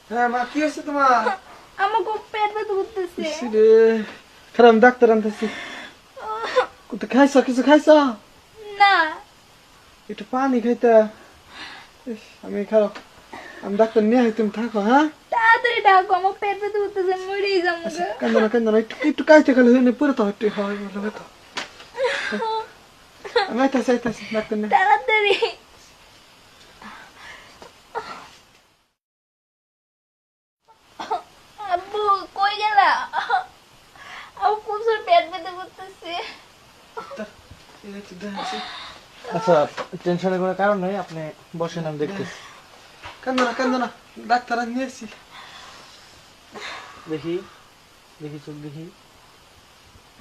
হ্যাঁ মা, কি হয়েছে তোমার? আমার খুব পেট ব্যথা করতেছে। ইস রে, খারাপ, আমি ডাক্তার আনতেছি। কোথায় খাইছ? কিছু খাইছ? না। একটু পানি খাইতা। ইস, আমি খারাপ, আমি ডাক্তার নিয়ে আই, তুমি থাকো। হ্যাঁ তাড়াতাড়ি ডাকো, আমার পেট ব্যথা করতেছে, মরেই যাবো আচ্ছা, গো। কান্দো না কান্দো না, একটু একটু কাইতে গেলে হয়ে পুরো তো একটু হয় বলে ব্যথা। আমি আইতাছি আইতাছি, ডাক্তার নিয়ে। তাড়াতাড়ি। আব্বু কই গেলা? আমার প্রচুর পেট ব্যথা করতেছে। এই তো দেখাচ্ছি। আচ্ছা, টেনশনের কোনো কারণ নেই, আপনি বসেন, আমি দেখতেছি। কান্দো না, ডাক্তার নিয়ে এসেছি। দেখি দেখি, চোখ দেখি।